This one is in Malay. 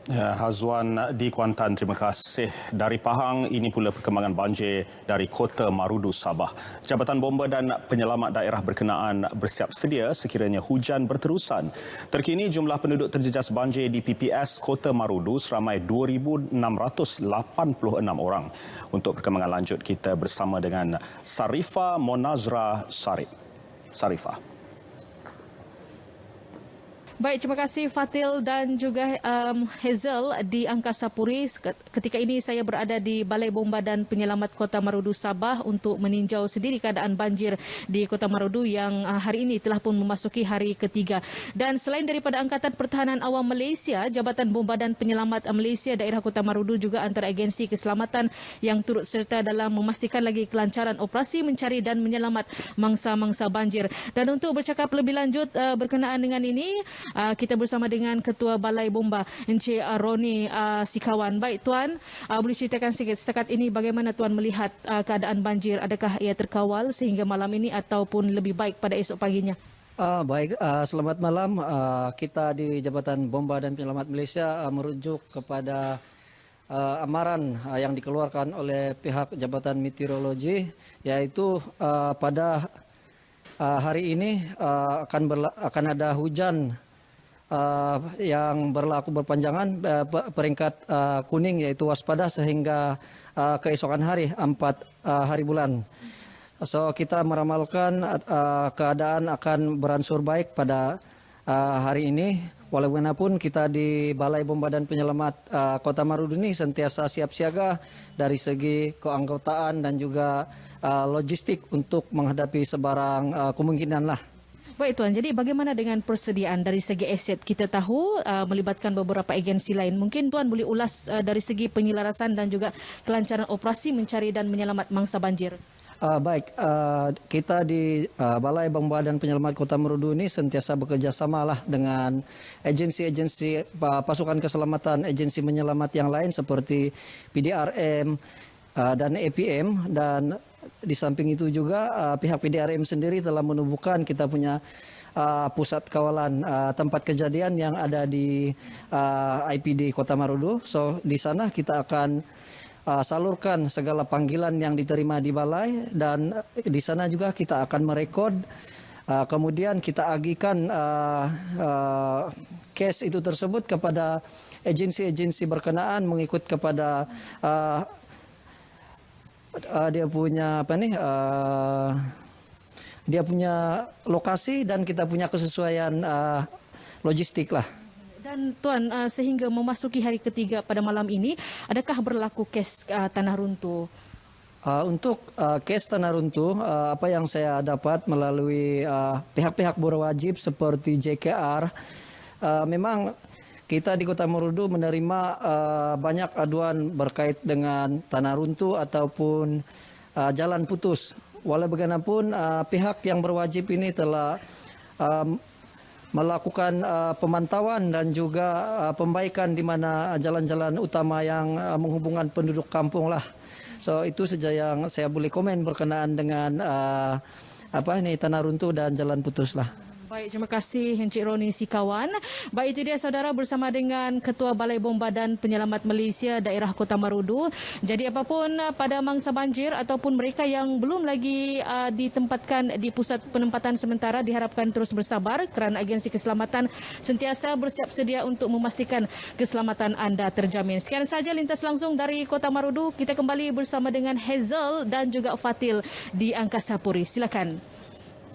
Ya, Hazwan di Kuantan, terima kasih. Dari Pahang, ini pula perkembangan banjir dari Kota Marudu, Sabah. Jabatan Bomba dan Penyelamat Daerah berkenaan bersiap sedia sekiranya hujan berterusan. Terkini jumlah penduduk terjejas banjir di PPS Kota Marudu seramai 2,686 orang. Untuk perkembangan lanjut, kita bersama dengan Sarifah Monazra Sarifah. Baik, terima kasih Fatil dan juga Hazel di Angkasa Puri. Ketika ini saya berada di Balai Bomba dan Penyelamat Kota Marudu, Sabah untuk meninjau sendiri keadaan banjir di Kota Marudu yang hari ini telah pun memasuki hari ketiga. Dan selain daripada Angkatan Pertahanan Awam Malaysia, Jabatan Bomba dan Penyelamat Malaysia Daerah Kota Marudu juga antara agensi keselamatan yang turut serta dalam memastikan lagi kelancaran operasi mencari dan menyelamat mangsa-mangsa banjir. Dan untuk bercakap lebih lanjut berkenaan dengan ini, kita bersama dengan Ketua Balai Bomba, Encik Roni Sikawan. Baik Tuan, boleh ceritakan sikit setakat ini bagaimana Tuan melihat keadaan banjir? Adakah ia terkawal sehingga malam ini ataupun lebih baik pada esok paginya? Baik, selamat malam. Kita di Jabatan Bomba dan Penyelamat Malaysia merujuk kepada amaran yang dikeluarkan oleh pihak Jabatan Meteorologi, yaitu pada hari ini akan ada hujan yang berlaku berpanjangan, peringkat kuning yaitu waspada sehingga keesokan hari 4 hari bulan. So kita meramalkan keadaan akan beransur baik pada hari ini. Walaupun kita di Balai Bomba dan Penyelamat Kota Marudu ini sentiasa siap siaga dari segi keanggotaan dan juga logistik untuk menghadapi sebarang kemungkinan lah. Baik Tuan, jadi bagaimana dengan persediaan dari segi aset? Kita tahu melibatkan beberapa agensi lain. Mungkin Tuan boleh ulas dari segi penyelarasan dan juga kelancaran operasi mencari dan menyelamat mangsa banjir. Baik, kita di Balai Bomba dan Penyelamat Kota Marudu ini sentiasa bekerja samalah dengan agensi-agensi pasukan keselamatan, agensi menyelamat yang lain seperti PDRM dan APM, dan di samping itu juga pihak PDRM sendiri telah menubuhkan kita punya pusat kawalan tempat kejadian yang ada di IPD Kota Marudu. So di sana kita akan salurkan segala panggilan yang diterima di balai, dan di sana juga kita akan merekod. Kemudian kita agihkan case itu tersebut kepada agensi-agensi berkenaan mengikut kepada dia punya dia punya lokasi dan kita punya kesesuaian logistik lah. Dan Tuan, sehingga memasuki hari ketiga pada malam ini, adakah berlaku kes tanah runtuh? Untuk kes tanah runtuh, apa yang saya dapat melalui pihak-pihak berwajib seperti JKR, memang kita di Kota Marudu menerima banyak aduan berkait dengan tanah runtuh ataupun jalan putus. Walau bagaimanapun pihak yang berwajib ini telah melakukan pemantauan dan juga pembaikan di mana jalan-jalan utama yang menghubungkan penduduk kampung lah. So itu saja yang saya boleh komen berkenaan dengan tanah runtuh dan jalan putus lah. Baik, terima kasih Encik Roni Sikawan. Baik, itu dia saudara bersama dengan Ketua Balai Bomba dan Penyelamat Malaysia Daerah Kota Marudu. Jadi apapun pada mangsa banjir ataupun mereka yang belum lagi ditempatkan di pusat penempatan sementara diharapkan terus bersabar kerana agensi keselamatan sentiasa bersiap sedia untuk memastikan keselamatan anda terjamin. Sekian saja lintas langsung dari Kota Marudu. Kita kembali bersama dengan Hazel dan juga Fatil di Angkasa Puri. Silakan.